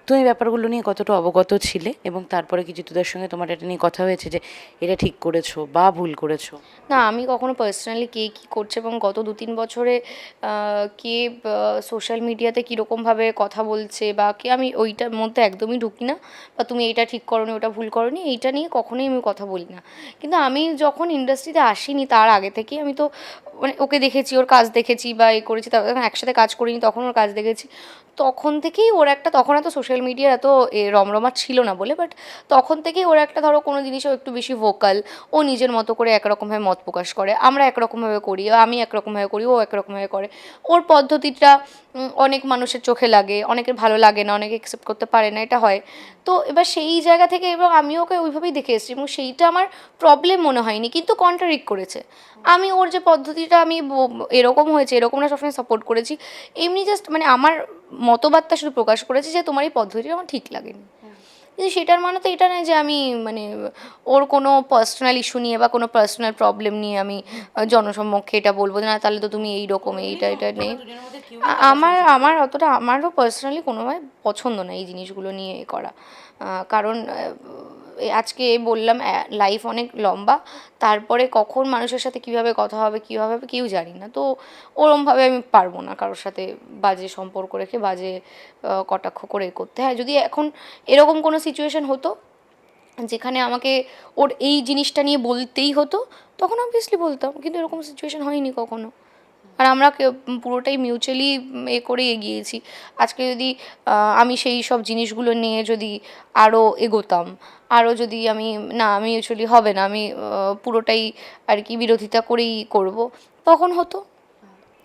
তুমি ব্যাপারগুলো নিয়ে কতটা অবগত ছিলে, এবং তারপরে কি জিতুদার সঙ্গে তোমার এটা নিয়ে কথা হয়েছে যে এটা ঠিক করেছো বা ভুল করেছো? না, আমি কখনো পার্সোনালি কে কী করছে এবং গত 2-3 বছরে কে সোশ্যাল মিডিয়াতে কীরকমভাবে কথা বলছে বা কে, আমি ওইটার মধ্যে একদমই ঢুকি না, বা তুমি এইটা ঠিক করোনি ওটা ভুল করোনি এইটা নিয়ে কখনোই আমি কথা বলি না। কিন্তু আমি যখন ইন্ডাস্ট্রিতে আসিনি তার আগে থেকেই আমি তো মানে ওকে দেখেছি, ওর কাজ দেখেছি বা এই করেছি, তারপর যখন একসাথে কাজ করিনি তখন ওর কাজ দেখেছি, তখন থেকেই ওর একটা, তখন এত সোশ্যাল মিডিয়ার এত রমরমা ছিল না বলে, বাট তখন থেকেই ওর একটা, ধরো কোনো জিনিসও একটু বেশি ভোকাল, ও নিজের মতো করে একরকমভাবে মত প্রকাশ করে, আমরা একরকমভাবে করি, আমি একরকমভাবে করি, ও একরকমভাবে করে, ওর পদ্ধতিটা অনেক মানুষের চোখে লাগে, অনেকের ভালো লাগে না, অনেকে অ্যাকসেপ্ট করতে পারে না, এটা হয়। তো এবার সেই জায়গা থেকে, এবং আমি ওকে ওইভাবেই দেখে এসেছি, এবং সেইটা আমার প্রবলেম মনে হয়নি, কিন্তু কন্ট্রাডিক্ট করেছে। আমি ওর যে পদ্ধতিটা আমি এরকম হয়েছে এরকম না সবসময় সাপোর্ট করেছি, এমনি জাস্ট মানে আমার মতবাদটা শুধু প্রকাশ করেছি যে তোমার এই পদ্ধতিটা আমার ঠিক লাগেনি। কিন্তু সেটার মানে তো এটা নয় যে আমি মানে ওর কোনো পার্সোনাল ইস্যু নিয়ে বা কোনো পার্সোনাল প্রবলেম নিয়ে আমি জনসম্মুখে এটা বলবো যে না তাহলে তো তুমি এইরকম এইটা এটা নেই। আমার আমার অতটা, আমারও পার্সোনালি কোনোভাবে পছন্দ না এই জিনিসগুলো নিয়ে এ করা, কারণ আজকে বললাম লাইফ অনেক লম্বা, তারপরে কখন মানুষের সাথে কীভাবে কথা হবে কীভাবে হবে কেউ জানি না, তো ওরমভাবে আমি পারবো না কারোর সাথে বাজে সম্পর্ক রেখে বাজে কটাক্ষ করে করতে হয়। যদি এখন এরকম কোনো সিচুয়েশন হতো যেখানে আমাকে ওর এই জিনিসটা নিয়ে বলতেই হতো, তখন অবভিয়াসলি বলতাম, কিন্তু এরকম সিচুয়েশন হয়নি কখনো, আর আমরা পুরোটাই মিউচুয়ালি এ করে এগিয়েছি। আজকে যদি আমি সেই সব জিনিসগুলো নিয়ে যদি আরও এগোতাম, আরও যদি আমি না আমি মিউচুয়ালি হবে না, আমি পুরোটাই আর কি বিরোধিতা করেই করব, তখন হতো।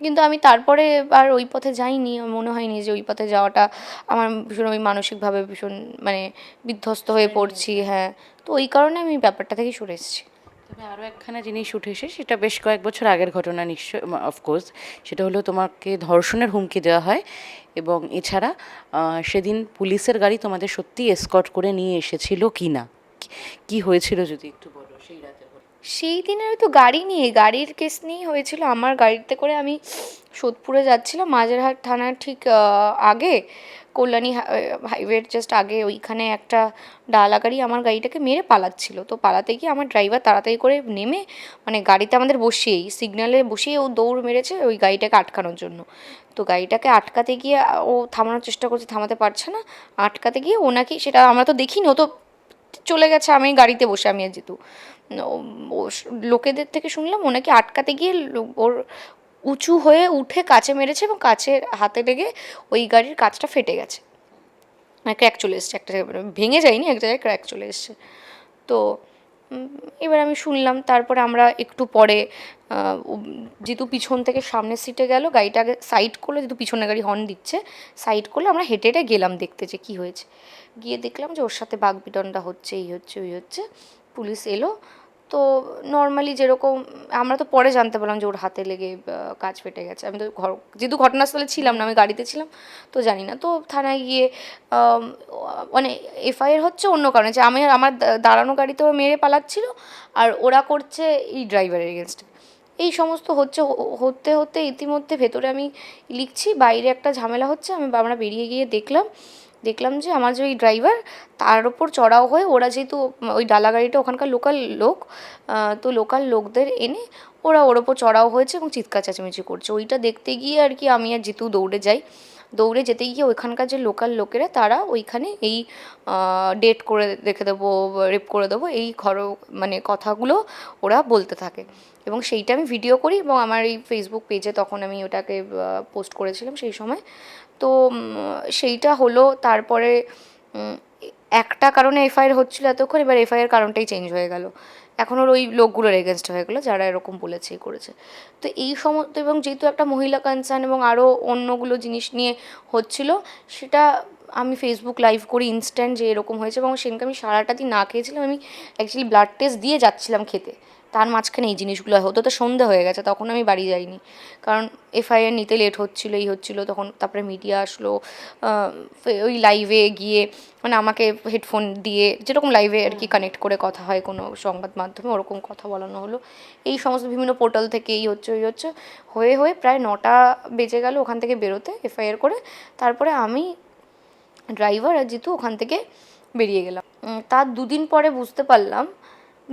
কিন্তু আমি তারপরে আর ওই পথে যাইনি, আমার মনে হয়নি যে ওই পথে যাওয়াটা আমার ভীষণ, আমি মানসিকভাবে ভীষণ মানে বিধ্বস্ত হয়ে পড়ছি, হ্যাঁ, তো ওই কারণে আমি ব্যাপারটা থেকে সরে এসেছি। তবে আরও একখানা জিনিস উঠে এসে, সেটা বেশ কয়েক বছর আগের ঘটনা নিশ্চয়, অফকোর্স, সেটা হলো তোমাকে ধর্ষণের হুমকি দেওয়া হয়, এবং এছাড়া সেদিন পুলিশের গাড়ি তোমাদের সত্যি এসকর্ট করে নিয়ে এসেছিল কি না, কি হয়েছিল যদি একটু বলো সেই রাতে? সেই দিনের তো গাড়ি নিয়ে, গাড়ির কেস নিয়েই হয়েছিল, আমার গাড়িতে করে আমি সোদপুরে যাচ্ছিলাম, মাঝেরহাট থানার ঠিক আগে, কল্যাণী হাইওয়ের জাস্ট আগে, ওইখানে একটা ডালা গাড়ি আমার গাড়িটাকে মেরে পালাচ্ছিল, তো পালাতে গিয়ে আমার ড্রাইভার তাড়াতাড়ি করে নেমে মানে গাড়িতে আমাদের বসিয়েই সিগন্যালে বসিয়ে ও দৌড় মেরেছে ওই গাড়িটাকে আটকানোর জন্য। তো গাড়িটাকে আটকাতে গিয়ে ও থামানোর চেষ্টা করছে, থামাতে পারছে না, আটকাতে গিয়ে ও নাকি, সেটা আমরা তো দেখিনি, ও তো চলে গেছে, আমি গাড়িতে বসে, আমি আর জিতু, লোকেদের থেকে শুনলাম ও নাকি আটকাতে গিয়ে ওর উঁচু হয়ে উঠে কাচে মেরেছে, এবং কাচের হাতে লেগে ওই গাড়ির কাচটা ফেটে গেছে, ক্র্যাক চলে এসছে, একটা জায়গায় ভেঙে যায়নি, এক জায়গায় ক্র্যাক চলে এসছে। তো এবার আমি শুনলাম, তারপরে আমরা একটু পরে জিতু পিছন থেকে সামনের সিটে গেল, গাড়িটা আগে সাইড করলো, যেহেতু পিছনে গাড়ি হর্ন দিচ্ছে, সাইড করলে আমরা হেঁটে হেঁটে গেলাম দেখতে যে কী হয়েছে। গিয়ে দেখলাম যে ওর সাথে বাগবিতণ্ডা হচ্ছে, এই হচ্ছে ওই হচ্ছে, পুলিশ এলো। তো নর্মালি যেরকম, আমরা তো পরে জানতে পারলাম যে ওর হাতে লেগে কাঁচ ফেটে গেছে, আমি তো যেহেতু ঘটনাস্থলে ছিলাম না, আমি গাড়িতে ছিলাম, তো জানি না। তো থানায় গিয়ে মানে এফআইআর হচ্ছে অন্য কারণে, যে আমার দাঁড়ানো গাড়িতে ও মেরে পালাচ্ছিল, আর ওরা করছে এই ড্রাইভারের এগেনস্টে, এই সমস্ত হচ্ছে। হতে হতে ইতিমধ্যে ভেতরে আমি লিখছি, বাইরে একটা ঝামেলা হচ্ছে, আমরা বেরিয়ে গিয়ে দেখলাম দেখলাম যে আমার যে ওই ড্রাইভার তার ওপর চড়াও হয়ে ওরা যেহেতু ওই ডালা গাড়িটা ওখানকার লোকাল লোক, তো লোকাল লোকদের এনে ওরা ওর ওপর চড়াও হয়েছে এবং চিৎকার চেঁচামেচি করছে। ওইটা দেখতে গিয়ে আর কি আমি আর জিতু দৌড়ে যাই। দৌড়ে যেতে গিয়ে ওইখানকার যে লোকাল লোকেরা তারা ওইখানে এই ডেট করে রেখে দেবো, রেপ করে দেবো, এই মানে কথাগুলো ওরা বলতে থাকে। এবং সেইটা আমি ভিডিও করি এবং আমার এই ফেসবুক পেজে তখন আমি ওটাকে পোস্ট করেছিলাম সেই সময়। তো সেইটা হলো। তারপরে একটা কারণে এফআইআর হচ্ছিলো এতক্ষণ, এবার এফআইআর কারণটাই চেঞ্জ হয়ে গেল, এখন ওর ওই লোকগুলোর এগেনস্ট হয়ে গেলো যারা এরকম বলেছে করেছে। তো এই সমস্ত, এবং যেহেতু একটা মহিলা কনসার্ন এবং আরও অন্যগুলো জিনিস নিয়ে হচ্ছিল, সেটা আমি ফেসবুক লাইভ করি ইনস্ট্যান্ট যে এরকম হয়েছে। এবং সেদিনকে আমি সারাটা দিন না খেয়েছিলাম, আমি অ্যাকচুয়ালি ব্লাড টেস্ট দিয়ে যাচ্ছিলাম খেতে, তার মাঝখানে এই জিনিসগুলো হতো। তো সন্ধে হয়ে গেছে, তখন আমি বাড়ি যাইনি, কারণ এফআইআর নিতে লেট হচ্ছিলো, এই হচ্ছিলো। তখন তারপরে মিডিয়া আসলো, ওই লাইভে গিয়ে মানে আমাকে হেডফোন দিয়ে যেরকম লাইভে আর কি কানেক্ট করে কথা হয় কোনো সংবাদ মাধ্যমে, ওরকম কথা বলানো হলো। এই সমস্ত বিভিন্ন পোর্টাল থেকে এই হচ্ছে ওই হচ্ছে হয়ে হয়ে প্রায় 9টা বেজে গেল ওখান থেকে বেরোতে এফআইআর করে। তারপরে আমি, ড্রাইভার আর জিতু ওখান থেকে বেরিয়ে গেলাম। তার 2 দিন পরে বুঝতে পারলাম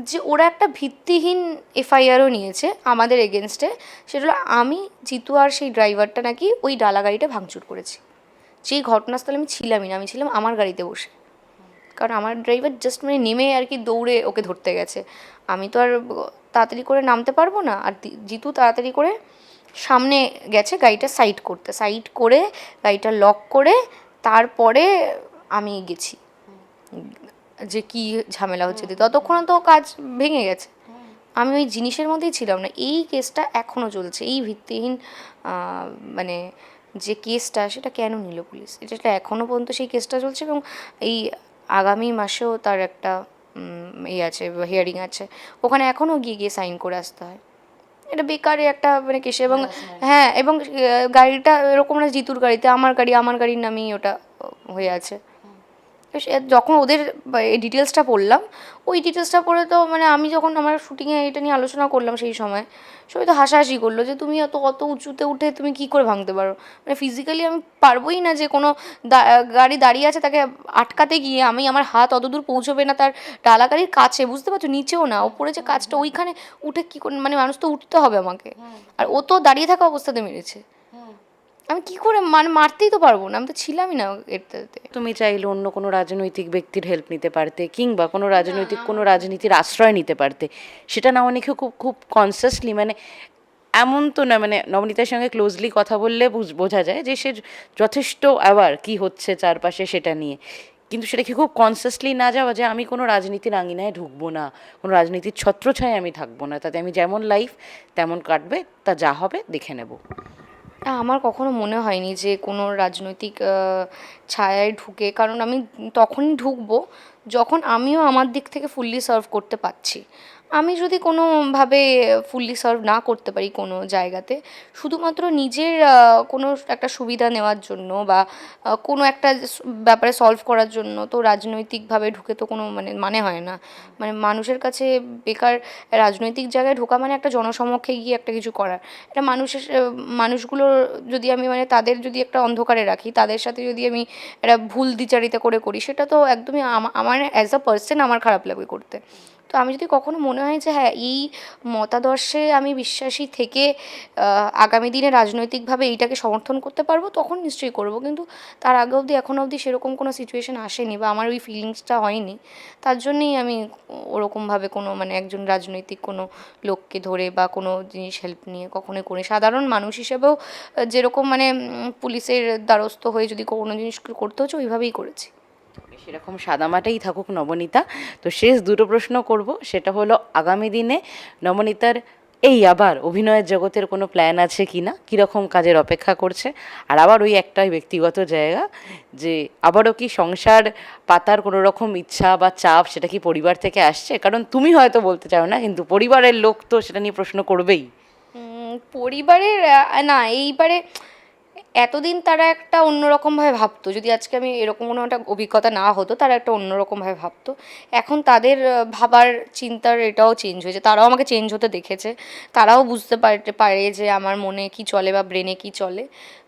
যে ওরা একটা ভিত্তিহীন এফআইআরও নিয়েছে আমাদের এগেনস্টে। সেটা হলো আমি, জিতু আর সেই ড্রাইভারটা নাকি ওই ডালা গাড়িটা ভাঙচুর করেছি। যেই ঘটনাস্থলে আমি ছিলামই না, আমি ছিলাম আমার গাড়িতে বসে, কারণ আমার ড্রাইভার জাস্ট মানে নেমে আর কি দৌড়ে ওকে ধরতে গেছে। আমি তো আর তাড়াতাড়ি করে নামতে পারবো না, আর জিতু তাড়াতাড়ি করে সামনে গেছে গাড়িটা সাইড করতে, সাইড করে গাড়িটা লক করে তারপরে আমি গেছি যে কি ঝামেলা হচ্ছে। ততক্ষণ তো কাজ ভেঙে গেছে, আমি ওই জিনিসের মধ্যেই ছিলাম না। এই কেসটা এখনও চলছে, এই ভিত্তিহীন মানে যে কেসটা, সেটা কেন নিল পুলিশ, এটা এখনও পর্যন্ত সেই কেসটা চলছে। এবং এই আগামী মাসেও তার একটা আছে, হিয়ারিং আছে, ওখানে এখনও গিয়ে গিয়ে সাইন করে আসতে হয়। এটা বেকারে একটা মানে কেসে। এবং হ্যাঁ, এবং গাড়িটা এরকম না জিতুর গাড়িতে, আমার গাড়ির নামেই ওটা হয়ে আছে। যখন ওদের ডিটেলসটা পড়লাম, ওই ডিটেলসটা পড়ে তো মানে আমি যখন আমার শুটিংয়ে এটা নিয়ে আলোচনা করলাম সেই সময়, সবাই তো হাসাহাসি করলো যে তুমি অত উঁচুতে উঠে তুমি কী করে ভাঙতে পারো, মানে ফিজিক্যালি আমি পারবোই না যে কোনো গাড়ি দাঁড়িয়ে আছে তাকে আটকাতে গিয়ে আমি আমার হাত অত দূর পৌঁছবে না তার ডালা গাড়ির কাছে, বুঝতে পারছো, নিচেও না, ওপরে যে কাজটা ওইখানে উঠে কী করে, মানে মানুষ তো উঠতে হবে আমাকে, আর ও তো দাঁড়িয়ে থাকা অবস্থাতে মেরেছে। আমি কি করে মানে মারতেই তো পারবো না, আমি তো ছিলামই না এটাতে। তুমি চাইলে অন্য কোনো রাজনৈতিক ব্যক্তির হেল্প নিতে পারতে, কিংবা কোনো রাজনীতির আশ্রয় নিতে পারতে, সেটা না অনেকে খুব খুব কনসিয়াসলি, মানে এমন তো না, মানে নবনীতার সঙ্গে ক্লোজলি কথা বললে বোঝা যায় যে সে যথেষ্ট অ্যাওয়ার কী হচ্ছে চারপাশে সেটা নিয়ে, কিন্তু সেটা কি খুব কনসিয়াসলি না যাওয়া যে আমি কোনো রাজনীতির আঙিনায় ঢুকবো না, কোনো রাজনীতির ছত্রছায়ায় আমি থাকবো না, তাতে আমি যেমন লাইফ তেমন কাটবে, তা যা হবে দেখে নেব। আমার কখনো মনে হয়নি যে কোনো রাজনৈতিক ছায়ায় ঢুকে, কারণ আমি তখনই ঢুকবো যখন আমিও আমার দিক থেকে ফুললি সার্ভ করতে পারছি। আমি যদি কোনোভাবে ফুললি সার্ভ না করতে পারি কোনো জায়গাতে, শুধুমাত্র নিজের কোনো একটা সুবিধা নেওয়ার জন্য বা কোনো একটা ব্যাপারে সলভ করার জন্য, তো রাজনৈতিকভাবে ঢুকে তো কোনো মানে হয় না। মানে মানুষের কাছে বেকার রাজনৈতিক জায়গায় ঢোকা মানে একটা জনসমক্ষে গিয়ে একটা কিছু করার, এটা মানুষগুলোর যদি আমি মানে তাদের যদি একটা অন্ধকারে রাখি, তাদের সাথে যদি আমি একটা ভুল দ্বিচারিতা করি, সেটা তো একদমই আমার অ্যাজ আ পার্সন আমার খারাপ লাগবে করতে। তো আমি যদি কখনো মনে হয় যে হ্যাঁ এই মতাদর্শে আমি বিশ্বাসী থেকে আগামী দিনে রাজনৈতিকভাবে এইটাকে সমর্থন করতে পারবো, তখন নিশ্চয়ই করব। কিন্তু তার আগে অবধি এখনও অবধি সেরকম কোনো সিচুয়েশান আসেনি বা আমার ওই ফিলিংসটা হয়নি, তার জন্যেই আমি ওরকমভাবে কোনো মানে একজন রাজনৈতিক কোনো লোককে ধরে বা কোনো জিনিস হেল্প নিয়ে কখনোই করি। সাধারণ মানুষ হিসেবেও যেরকম মানে পুলিশের দ্বারস্থ হয়ে যদি কোনো জিনিস করতে হচ্ছে, ওইভাবেই করেছি। সেরকম সাদামাটাই থাকুক নবনীতা। তো শেষ দুটো প্রশ্ন করব, সেটা হলো আগামী দিনে নবনীতার এই আবার অভিনয়ের জগতের কোনো প্ল্যান আছে কি না, কীরকম কাজের অপেক্ষা করছে, আর আবার ওই একটাই ব্যক্তিগত জায়গা যে আবারও কি সংসার পাতার কোনো রকম ইচ্ছা বা চাপ, সেটা কি পরিবার থেকে আসছে? কারণ তুমি হয়তো বলতে চাও না, কিন্তু পরিবারের লোক তো সেটা নিয়ে প্রশ্ন করবেই। পরিবারের না, এইবারে এতদিন তারা একটা অন্যরকমভাবে ভাবতো, যদি আজকে আমি এরকম কোনো একটা অভিজ্ঞতা না হতো তারা একটা অন্যরকমভাবে ভাবতো। এখন তাদের ভাবার চিন্তার এটাও চেঞ্জ হয়েছে, তারাও আমাকে চেঞ্জ হতে দেখেছে, তারাও বুঝতে পারে যে আমার মনে কি চলে বা ব্রেনে কি চলে।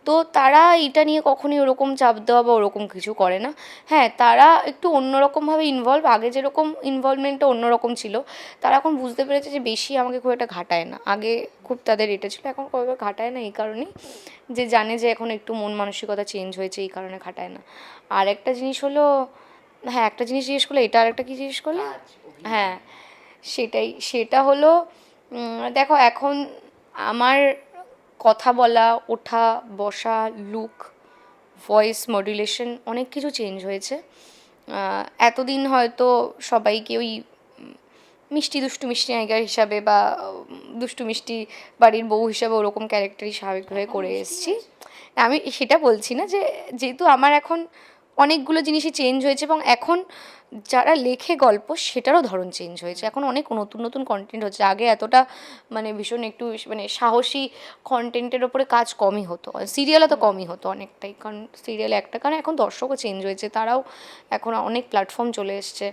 তো তারা এটা নিয়ে কখনোই ওরকম চাপ দেওয়া বা ওরকম কিছু করে না। হ্যাঁ, তারা একটু অন্যরকমভাবে ইনভলভ, আগে যেরকম ইনভলভমেন্টটা অন্যরকম ছিল, তারা এখন বুঝতে পেরেছে যে বেশি আমাকে খুব একটা ঘাটায় না। আগে খুব তাদের এটা ছিল, এখন খুব একটা ঘাটায় না এই কারণেই যে জানে যে এখন একটু মন মানসিকতা চেঞ্জ হয়েছে, এই কারণে ঘাটায় না। আর একটা জিনিস হলো, হ্যাঁ একটা জিনিস জিজ্ঞেস করলে, এটা আর একটা কী জিজ্ঞেস করলে? হ্যাঁ, সেটা হলো দেখো এখন আমার কথা বলা, ওঠা, বসা, লুক, ভয়েস মডুলেশন অনেক কিছু চেঞ্জ হয়েছে। এতদিন হয়তো সবাইকে ওই মিষ্টি দুষ্টু মিষ্টি নায়িকা হিসাবে বা দুষ্টু মিষ্টি বাড়ির বউ হিসাবে ওরকম ক্যারেক্টারই স্বাভাবিকভাবে করে এসেছি। আমি সেটা বলছি না, যে যেহেতু আমার এখন অনেকগুলো জিনিসই চেঞ্জ হয়েছে এবং এখন যারা লেখে গল্প সেটারও ধরন চেঞ্জ হয়েছে, এখন অনেক নতুন নতুন কন্টেন্ট হচ্ছে। আগে এতটা মানে ভীষণ একটু মানে সাহসী কন্টেন্টের ওপরে কাজ কমই হতো, সিরিয়ালও তো কমই হতো অনেকটাই, কারণ সিরিয়ালে একটা, কারণ এখন দর্শকও চেঞ্জ হয়েছে, তারাও এখন অনেক প্ল্যাটফর্ম চলে এসছে।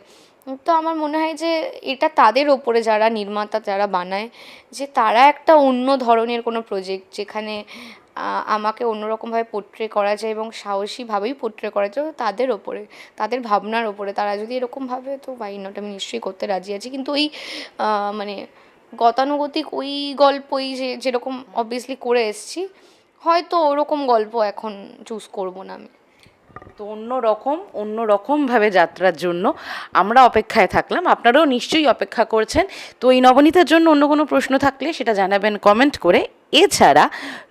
তো আমার মনে হয় যে এটা তাদের ওপরে, যারা নির্মাতা যারা বানায়, যে তারা একটা অন্য ধরনের কোনো প্রজেক্ট যেখানে আমাকে অন্যরকমভাবে পোট্রে করা যায় এবং সাহসীভাবেই পোট্রে করা যায়, তাদের ওপরে, তাদের ভাবনার ওপরে তারা যদি এরকমভাবে, তো ওয়াই নট, আমি নিশ্চয়ই করতে রাজি আছি। কিন্তু ওই মানে গতানুগতিক ওই গল্পই যেরকম অবভিয়াসলি করে এসছি, হয়তো ওরকম গল্প এখন চুজ করবো না আমি। তো অন্য রকমভাবে যাত্রার জন্য আমরা অপেক্ষায় থাকলাম, আপনারাও নিশ্চয়ই অপেক্ষা করছেন। তো এই নবনীতার জন্য অন্য কোনো প্রশ্ন থাকলে সেটা জানাবেন কমেন্ট করে। এছাড়া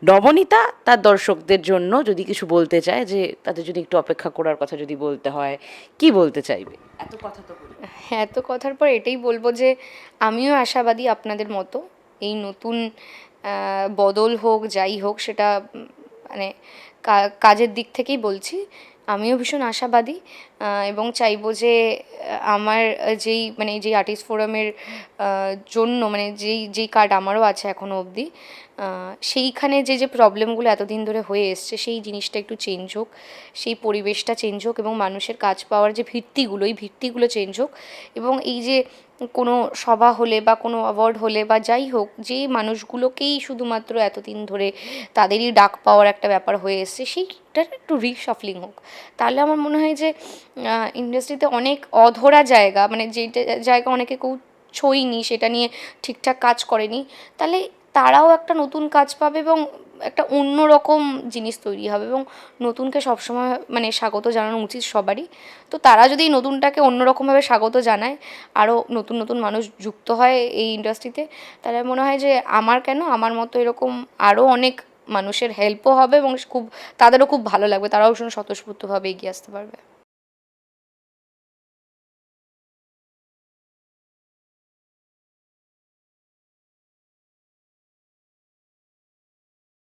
নবনীতা তার দর্শকদের জন্য যদি কিছু বলতে চায়, যে তাদের যদি একটু অপেক্ষা করার কথা যদি বলতে হয়, কি বলতে চাইবে? এত কথা তো বলবে। হ্যাঁ, এত কথার পর এটাই বলবো যে আমিও আশাবাদী আপনাদের মতো। এই নতুন বদল হোক, যাই হোক সেটা মানে কাজের দিক থেকেই বলছি, আমিও ভীষণ আশাবাদী এবং চাইবো যে আমার যেই আর্টিস্ট ফোরামের জন্য মানে যেই কার্ড আমারও আছে এখনও অবধি, সেইখানে যে প্রবলেমগুলো এতদিন ধরে হয়ে এসছে সেই জিনিসটা একটু চেঞ্জ হোক, সেই পরিবেশটা চেঞ্জ হোক এবং মানুষের কাজ পাওয়ার যে ভিত্তিগুলো, এই ভিত্তিগুলো চেঞ্জ হোক। এবং এই যে কোনো সভা হলে বা কোনো অ্যাওয়ার্ড হলে বা যাই হোক, যে মানুষগুলোকেই শুধুমাত্র এতদিন ধরে তাদেরই ডাক পাওয়ার একটা ব্যাপার হয়ে এসছে, সেইটার একটু রিশাফলিং হোক। তাহলে আমার মনে হয় যে ইন্ডাস্ট্রিতে অনেক অধরা জায়গা, মানে যেটা জায়গা অনেকে কেউ ছোঁয়নি, সেটা নিয়ে ঠিকঠাক কাজ করেনি, তাহলে তারাও একটা নতুন কাজ পাবে এবং একটা অন্যরকম জিনিস তৈরি হবে। এবং নতুনকে সবসময় মানে স্বাগত জানানো উচিত সবারই। তো তারা যদি নতুনটাকে অন্যরকমভাবে স্বাগত জানায়, আরও নতুন নতুন মানুষ যুক্ত হয় এই ইন্ডাস্ট্রিতে, তাহলে মনে হয় যে আমার মতো এরকম আরও অনেক মানুষের হেল্পও হবে এবং তাদেরও খুব ভালো লাগবে, তারাও ভীষণ স্বতঃস্ফূর্তভাবে এগিয়ে আসতে পারবে।